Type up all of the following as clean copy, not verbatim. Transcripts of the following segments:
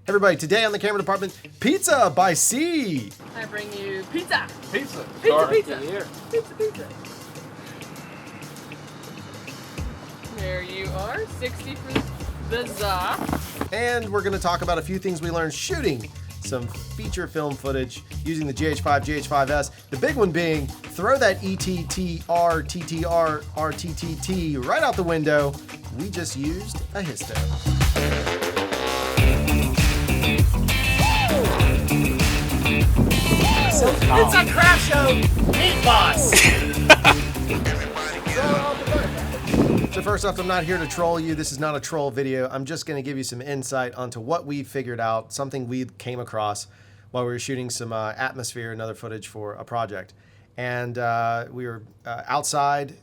Everybody, today on the camera department, pizza by C. I bring you pizza. Pizza. Pizza, pizza. Here. Pizza, pizza. There you are, 60 for the za. And we're going to talk about a few things we learned shooting some feature film footage using the GH5, GH5S. The big one being throw that ETTR, TTR, RTTT right out the window. We just used a histo. It's a crap show, Meat Boss. So first off, I'm not here to troll you. This is not a troll video. I'm just going to give you some insight onto what we figured out, something we came across while we were shooting some atmosphere and other footage for a project. And we were outside,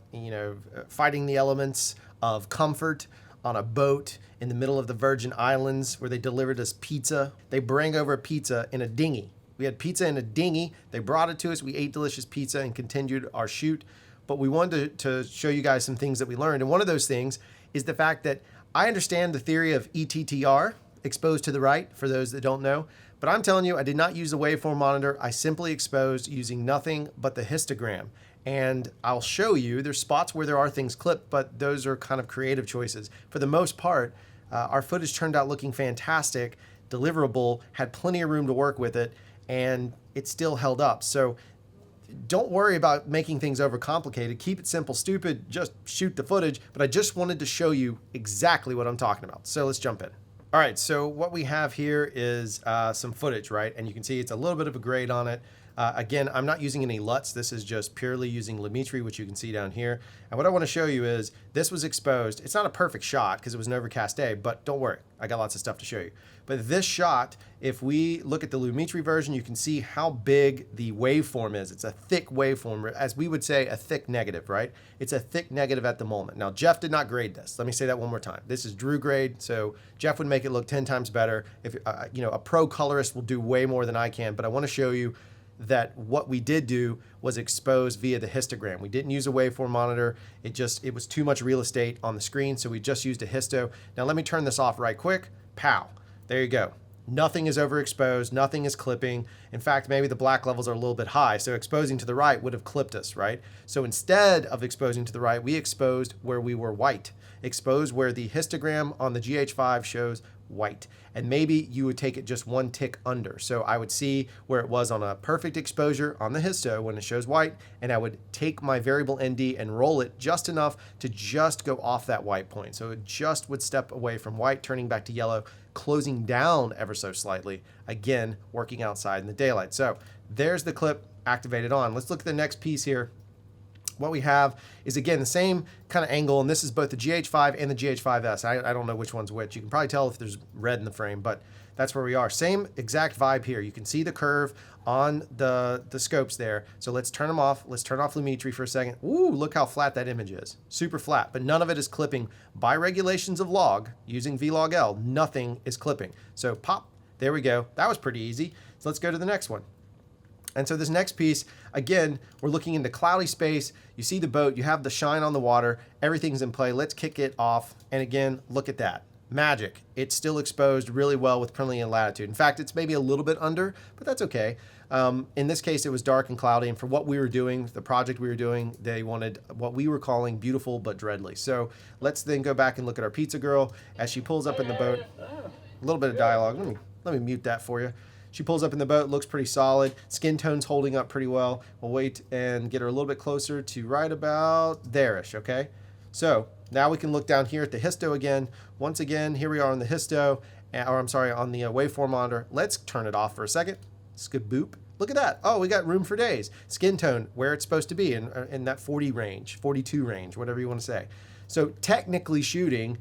fighting the elements of comfort on a boat in the middle of the Virgin Islands where they delivered us pizza. They bring over pizza in a dinghy. We had pizza in a dinghy. They brought it to us. We ate delicious pizza and continued our shoot. But we wanted to show you guys some things that we learned. And one of those things is the fact that I understand the theory of ETTR, exposed to the right, for those that don't know. But I'm telling you, I did not use the waveform monitor. I simply exposed using nothing but the histogram. And I'll show you, there's spots where there are things clipped, but those are kind of creative choices. For the most part, our footage turned out looking fantastic, deliverable, had plenty of room to work with it, and it still held up. So don't worry about making things overcomplicated. Keep it simple, stupid, just shoot the footage. But I just wanted to show you exactly what I'm talking about. So let's jump in. All right, so what we have here is some footage, right? And you can see it's a little bit of a grade on it. Again, I'm not using any LUTs. This is just purely using Lumetri, which you can see down here. And what I want to show you is this was exposed. It's not a perfect shot because it was an overcast day, but don't worry. I got lots of stuff to show you. But this shot, if we look at the Lumetri version, you can see how big the waveform is. It's a thick waveform, as we would say, a thick negative, right? It's a thick negative at the moment. Now, Jeff did not grade this. Let me say that one more time. This is Drew grade, so Jeff would make it look 10 times better. If a pro colorist will do way more than I can, but I want to show you that what we did do was expose via the histogram. We didn't use a waveform monitor. It was too much real estate on the screen, so we just used a histo. Now let me turn this off right quick. Pow. There you go. Nothing is overexposed. Nothing is clipping. In fact, maybe the black levels are a little bit high, so exposing to the right would have clipped us, right? So instead of exposing to the right, we exposed where we were white. Exposed where the histogram on the GH5 shows white. And maybe you would take it just one tick under. So I would see where it was on a perfect exposure on the histo when it shows white, and I would take my variable ND and roll it just enough to just go off that white point. So it just would step away from white, turning back to yellow, closing down ever so slightly, again, working outside in the daylight. So there's the clip activated on. Let's look at the next piece here. What we have is, again, the same kind of angle, and this is both the GH5 and the GH5S. I don't know which one's which. You can probably tell if there's red in the frame, but that's where we are. Same exact vibe here. You can see the curve on the scopes there. So let's turn them off. Let's turn off Lumetri for a second. Ooh, look how flat that image is. Super flat, but none of it is clipping. By regulations of log, using vlog-L, nothing is clipping. So pop, there we go. That was pretty easy. So let's go to the next one. And so this next piece, again, we're looking into cloudy space. You see the boat, you have the shine on the water, everything's in play. Let's kick it off. And again, look at that. Magic. It's still exposed really well with plenty of latitude. In fact, it's maybe a little bit under, but that's okay. In this case, it was dark and cloudy. And for what we were doing, the project we were doing, they wanted what we were calling beautiful but dreadly. So let's then go back and look at our pizza girl as she pulls up in the boat. A little bit of dialogue. Let me mute that for you. She pulls up in the boat, looks pretty solid. Skin tone's holding up pretty well. We'll wait and get her a little bit closer to right about there-ish, okay? So now we can look down here at the histo again. Once again, here we are on the histo, or I'm sorry, on the waveform monitor. Let's turn it off for a second. Skaboop. Look at that. Oh, we got room for days. Skin tone, where it's supposed to be, in that 40 range, 42 range, whatever you want to say. So technically shooting,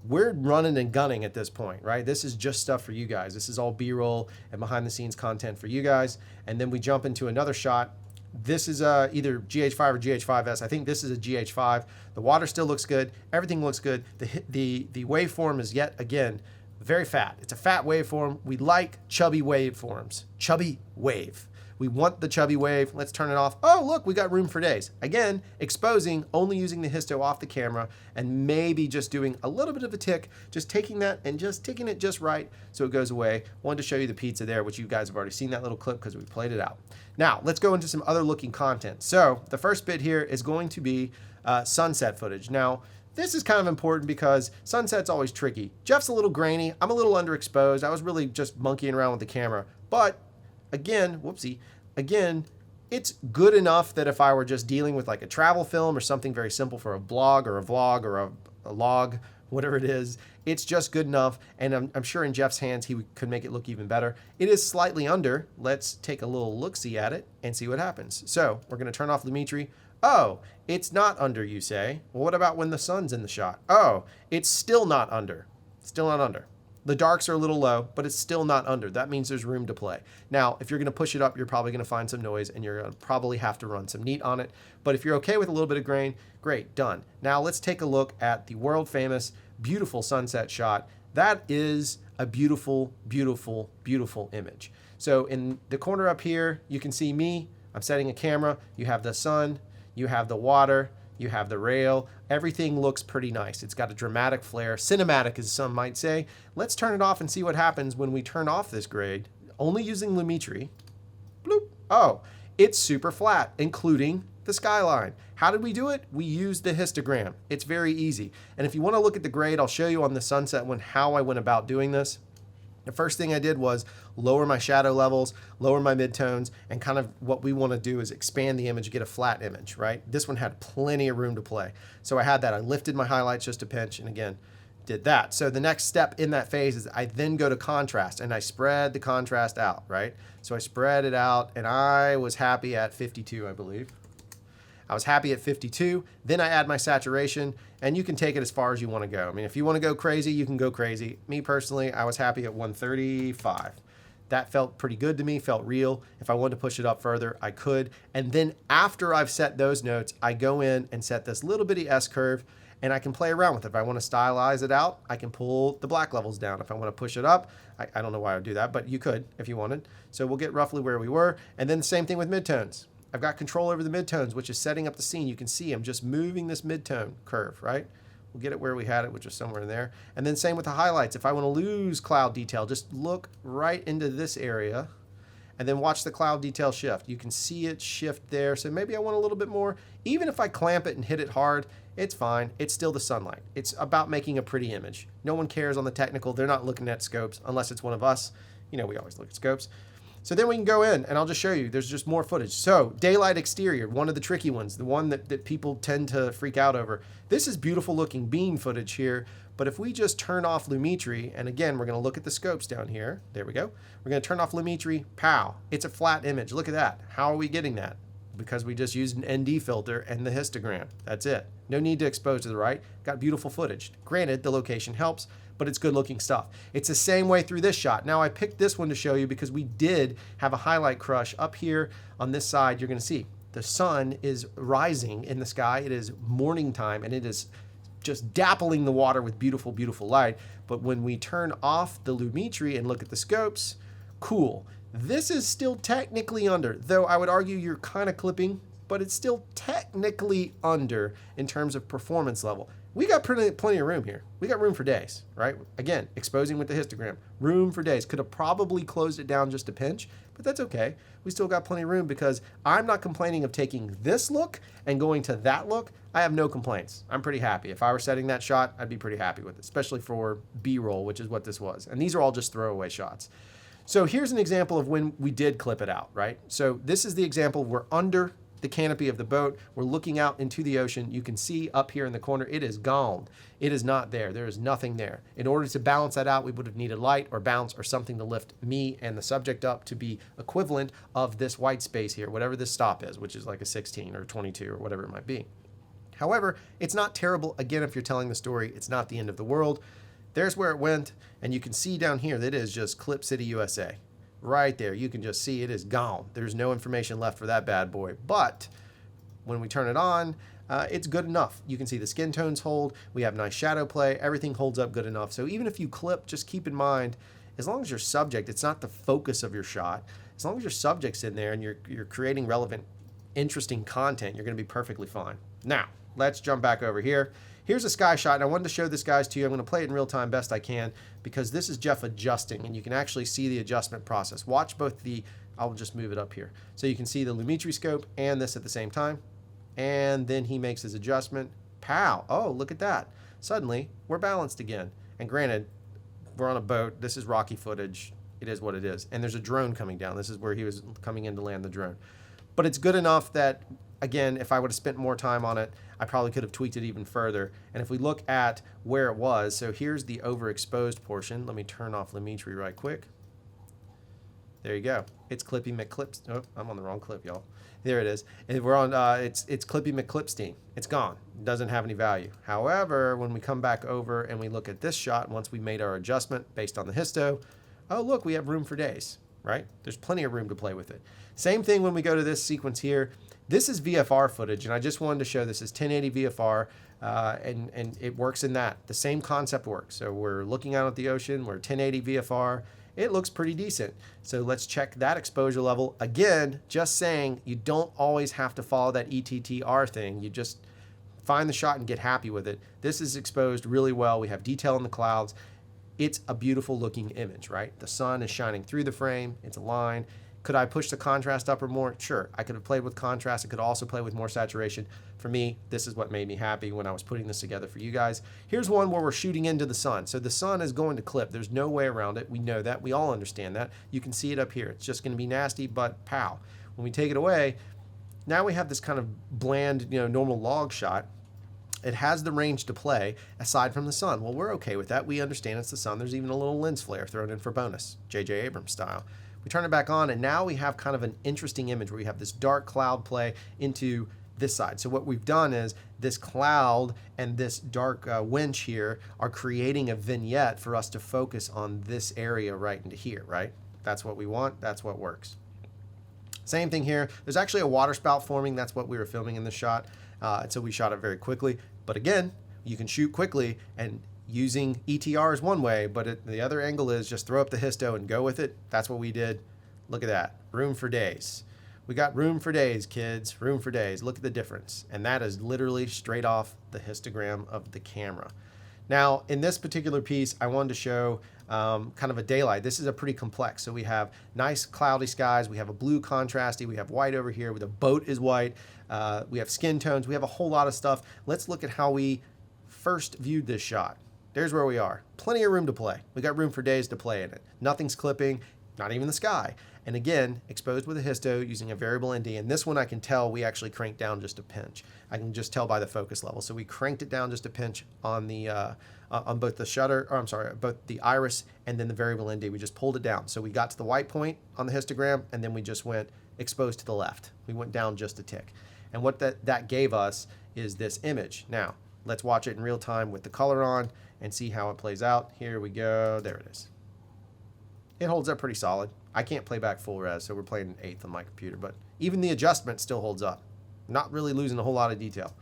we're running and gunning at this point, right? This is just stuff for you guys. This is all B-roll and behind the scenes content for you guys. And then we jump into another shot. This is either GH5 or GH5S. I think this is a GH5. The water still looks good. Everything looks good. The waveform is yet again very fat. It's a fat waveform. We like chubby waveforms. Chubby wave. We want the chubby wave. Let's turn it off. Oh, look, we got room for days. Again, exposing, only using the histo off the camera, and maybe just doing a little bit of a tick, just taking that and just ticking it just right so it goes away. Wanted to show you the pizza there, which you guys have already seen that little clip because we played it out. Now, let's go into some other looking content. So the first bit here is going to be sunset footage. Now, this is kind of important because sunset's always tricky. Jeff's a little grainy. I'm a little underexposed. I was really just monkeying around with the camera. But again, whoopsie, again, it's good enough that if I were just dealing with like a travel film or something very simple for a blog or a vlog or a log, whatever it is, it's just good enough. And I'm sure in Jeff's hands, he could make it look even better. It is slightly under. Let's take a little look-see at it and see what happens. So we're going to turn off Lumetri. Oh, it's not under, you say. Well, what about when the sun's in the shot? Oh, it's still not under. Still not under. The darks are a little low, but it's still not under. That means there's room to play. Now, if you're going to push it up, you're probably going to find some noise, and you're going to probably have to run some neat on it. But if you're okay with a little bit of grain, great, done. Now, let's take a look at the world-famous, beautiful sunset shot. That is a beautiful, beautiful, beautiful image. So in the corner up here, you can see me. I'm setting a camera. You have the sun. You have the water, you have the rail, everything looks pretty nice. It's got a dramatic flair, cinematic as some might say. Let's turn it off and see what happens when we turn off this grade, only using Lumetri. Bloop. Oh, it's super flat, including the skyline. How did we do it? We used the histogram. It's very easy. And if you want to look at the grade, I'll show you on the sunset one how I went about doing this. The first thing I did was lower my shadow levels, lower my midtones, and kind of what we want to do is expand the image, get a flat image, right? This one had plenty of room to play. So I had that. I lifted my highlights just a pinch, and again, did that. So the next step in that phase is I then go to contrast, and I spread the contrast out, right? So I spread it out, and I was happy at 52, I believe. I was happy at 52. Then I add my saturation, and you can take it as far as you want to go. I mean, if you want to go crazy, you can go crazy. Me personally, I was happy at 135. That felt pretty good to me, felt real. If I wanted to push it up further, I could. And then after I've set those notes, I go in and set this little bitty S curve, and I can play around with it. If I want to stylize it out, I can pull the black levels down. If I want to push it up, I don't know why I would do that, but you could if you wanted. So we'll get roughly where we were. And then the same thing with midtones. I've got control over the midtones, which is setting up the scene. You can see I'm just moving this midtone curve, right? We'll get it where we had it, which is somewhere in there. And then same with the highlights. If I want to lose cloud detail, just look right into this area and then watch the cloud detail shift. You can see it shift there. So maybe I want a little bit more. Even if I clamp it and hit it hard, it's fine. It's still the sunlight. It's about making a pretty image. No one cares on the technical. They're not looking at scopes unless it's one of us. You know, we always look at scopes. So then we can go in, and I'll just show you. There's just more footage. So daylight exterior, one of the tricky ones, the one that people tend to freak out over. This is beautiful looking beam footage here, but if we just turn off Lumetri, and again, we're going to look at the scopes down here. There we go. We're going to turn off Lumetri. Pow. It's a flat image. Look at that. How are we getting that? Because we just used an ND filter and the histogram. That's it. No need to expose to the right. Got beautiful footage. Granted, the location helps, but it's good looking stuff. It's the same way through this shot. Now I picked this one to show you because we did have a highlight crush up here on this side. You're going to see the sun is rising in the sky. It is morning time, and it is just dappling the water with beautiful, beautiful light. But when we turn off the Lumetri and look at the scopes, cool. This is still technically under, though I would argue you're kind of clipping, but it's still technically under in terms of performance level. We got plenty of room here. We got room for days, right? Again, exposing with the histogram. Room for days. Could have probably closed it down just a pinch, but that's okay. We still got plenty of room because I'm not complaining of taking this look and going to that look. I have no complaints. I'm pretty happy. If I were setting that shot, I'd be pretty happy with it, especially for B-roll, which is what this was. And these are all just throwaway shots. So here's an example of when we did clip it out, right? So this is the example. We're under the canopy of the boat. We're looking out into the ocean. You can see up here in the corner, it is gone. It is not there. There is nothing there. In order to balance that out, we would have needed light or bounce or something to lift me and the subject up to be equivalent of this white space here, whatever this stop is, which is like a 16 or 22 or whatever it might be. However, it's not terrible. Again, if you're telling the story, it's not the end of the world. There's where it went, and you can see down here that it is just Clip City, USA. Right there, you can just see it is gone. There's no information left for that bad boy. But when we turn it on, it's good enough. You can see the skin tones hold. We have nice shadow play. Everything holds up good enough. So even if you clip, just keep in mind, as long as your subject, it's not the focus of your shot, as long as your subject's in there and you're creating relevant, interesting content, you're going to be perfectly fine. Now, let's jump back over here. Here's a sky shot, and I wanted to show this, guys, to you. I'm going to play it in real time best I can because this is Jeff adjusting, and you can actually see the adjustment process. Watch both the, I'll just move it up here. So you can see the Lumetri scope and this at the same time. And then he makes his adjustment. Pow! Oh, look at that. Suddenly, we're balanced again. And granted, we're on a boat. This is rocky footage. It is what it is. And there's a drone coming down. This is where he was coming in to land the drone. But it's good enough that, again, if I would have spent more time on it, I probably could have tweaked it even further. And if we look at where it was, so here's the overexposed portion. Let me turn off Lumetri right quick. There you go. It's Clippy McClips. Oh, I'm on the wrong clip, y'all. There it is. And we're on. It's Clippy McClipstein. It's gone. It doesn't have any value. However, when we come back over and we look at this shot, once we made our adjustment based on the histo, oh look, we have room for days. Right? There's plenty of room to play with it. Same thing when we go to this sequence here. This is VFR footage, and I just wanted to show this is 1080 VFR, and it works in that. The same concept works. So we're looking out at the ocean. We're 1080 VFR. It looks pretty decent. So let's check that exposure level. Again, just saying, you don't always have to follow that ETTR thing. You just find the shot and get happy with it. This is exposed really well. We have detail in the clouds. It's a beautiful looking image, right? The sun is shining through the frame. It's aligned. Could I push the contrast up or more? Sure. I could have played with contrast. I could also play with more saturation. For me, this is what made me happy when I was putting this together for you guys. Here's one where we're shooting into the sun. So the sun is going to clip. There's no way around it. We know that. We all understand that. You can see it up here. It's just going to be nasty, but pow. When we take it away, now we have this kind of bland, normal log shot. It has the range to play aside from the sun. Well, we're okay with that. We understand it's the sun. There's even a little lens flare thrown in for bonus, J.J. Abrams style. We turn it back on, and now we have kind of an interesting image where we have this dark cloud play into this side. So what we've done is this cloud and this dark winch here are creating a vignette for us to focus on this area right into here, right? That's what we want. That's what works. Same thing here. There's actually a water spout forming. That's what we were filming in this shot. And so we shot it very quickly. But again, you can shoot quickly, and using ETR is one way, but the other angle is just throw up the histo and go with it. That's what we did. Look at that. Room for days. We got room for days, kids. Room for days. Look at the difference. And that is literally straight off the histogram of the camera. Now, in this particular piece, I wanted to show kind of a daylight. This is a pretty complex. So we have nice cloudy skies. We have a blue contrasty. We have white over here. The boat is white. We have skin tones. We have a whole lot of stuff. Let's look at how we first viewed this shot. There's where we are. Plenty of room to play. We got room for days to play in it. Nothing's clipping, not even the sky. And again, exposed with a histo using a variable ND. And this one I can tell we actually cranked down just a pinch. I can just tell by the focus level. So we cranked it down just a pinch on the on both the shutter, or I'm sorry, both the iris and then the variable ND. We just pulled it down. So we got to the white point on the histogram, and then we just went exposed to the left. We went down just a tick. And what that gave us is this image. Now, let's watch it in real time with the color on and see how it plays out. Here we go. There it is. It holds up pretty solid. I can't play back full res, so we're playing an 1/8 on my computer, but even the adjustment still holds up. Not really losing a whole lot of detail.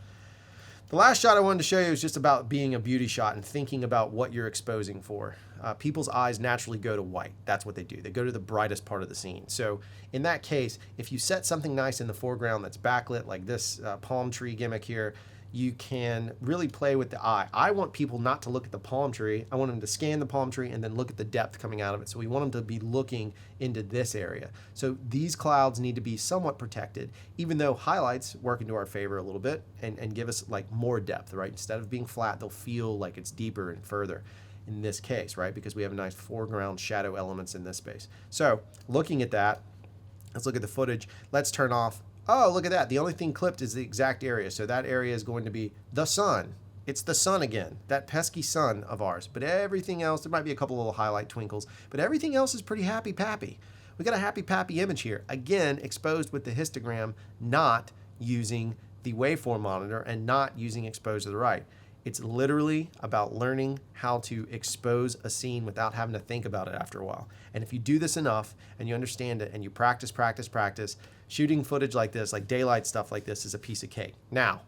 The last shot I wanted to show you is just about being a beauty shot and thinking about what you're exposing for. People's eyes naturally go to white. That's what they do. They go to the brightest part of the scene. So in that case, if you set something nice in the foreground that's backlit, like this palm tree gimmick here, you can really play with the eye. I want people not to look at the palm tree. I want them to scan the palm tree and then look at the depth coming out of it. So we want them to be looking into this area. So these clouds need to be somewhat protected, even though highlights work into our favor a little bit and give us like more depth, right? Instead of being flat, they'll feel like it's deeper and further in this case, right? Because we have a nice foreground shadow elements in this space. So looking at that, let's look at the footage. Let's turn off. Oh, look at that. The only thing clipped is the exact area. So that area is going to be the sun. It's the sun again, that pesky sun of ours. But everything else, there might be a couple little highlight twinkles, but everything else is pretty happy-pappy. We got a happy-pappy image here. Again, exposed with the histogram, not using the waveform monitor and not using expose to the right. It's literally about learning how to expose a scene without having to think about it after a while. And if you do this enough and you understand it and you practice, shooting footage like this, like daylight stuff like this, is a piece of cake. Now,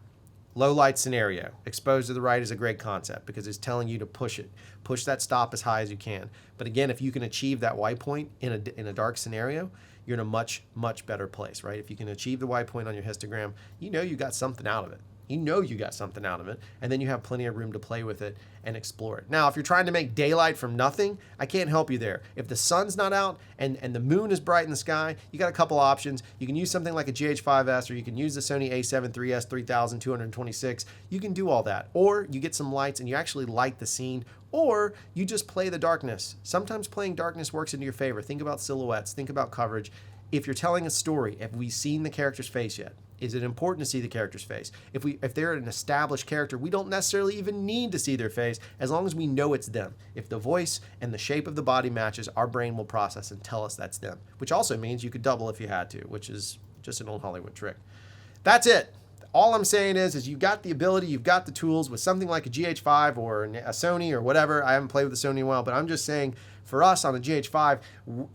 Low light scenario, exposed to the right is a great concept because it's telling you to push it. Push that stop as high as you can. But again, if you can achieve that white point in a dark scenario, you're in a much, much better place, right? If you can achieve the white point on your histogram, you know you got something out of it. You know you got something out of it, and then you have plenty of room to play with it and explore it. Now, if you're trying to make daylight from nothing, I can't help you there. If the sun's not out and the moon is bright in the sky, you got a couple options. You can use something like a GH5S, or you can use the Sony a7 IIIS 3226. You can do all that. Or you get some lights and you actually light the scene, or you just play the darkness. Sometimes playing darkness works into your favor. Think about silhouettes, think about coverage. If you're telling a story, have we seen the character's face yet? Is it important to see the character's face? If they're an established character, we don't necessarily even need to see their face as long as we know it's them. If the voice and the shape of the body matches, our brain will process and tell us that's them, which also means you could double if you had to, which is just an old Hollywood trick. That's it. All I'm saying is you've got the ability, you've got the tools with something like a GH5 or a Sony or whatever. I haven't played with the Sony in a while, but I'm just saying for us on the GH5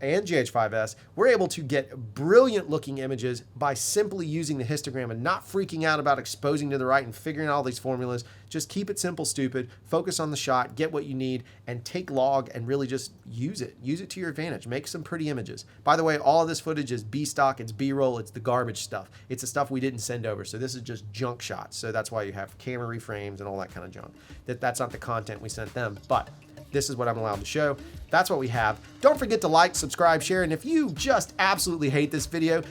and GH5S, we're able to get brilliant looking images by simply using the histogram and not freaking out about exposing to the right and figuring out all these formulas. Just keep it simple, stupid, focus on the shot, get what you need, and take log and really just use it. Use it to your advantage. Make some pretty images. By the way, all of this footage is B-stock, it's B-roll, it's the garbage stuff. It's the stuff we didn't send over, so this is just junk shots. So that's why you have camera reframes and all that kind of junk. That's not the content we sent them, but this is what I'm allowed to show. That's what we have. Don't forget to like, subscribe, share, and if you just absolutely hate this video,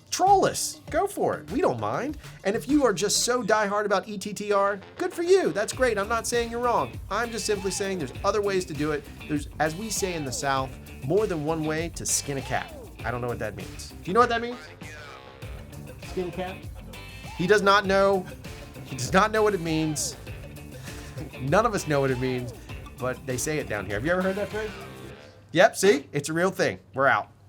troll us. Go for it. We don't mind. And if you are just so diehard about ETTR, good for you. That's great. I'm not saying you're wrong. I'm just simply saying there's other ways to do it. There's, as we say in the South, more than one way to skin a cat. I don't know what that means. Do you know what that means? Skin a cat? He does not know. He does not know what it means. None of us know what it means. But they say it down here. Have you ever heard that phrase? Yep, see? It's a real thing. We're out.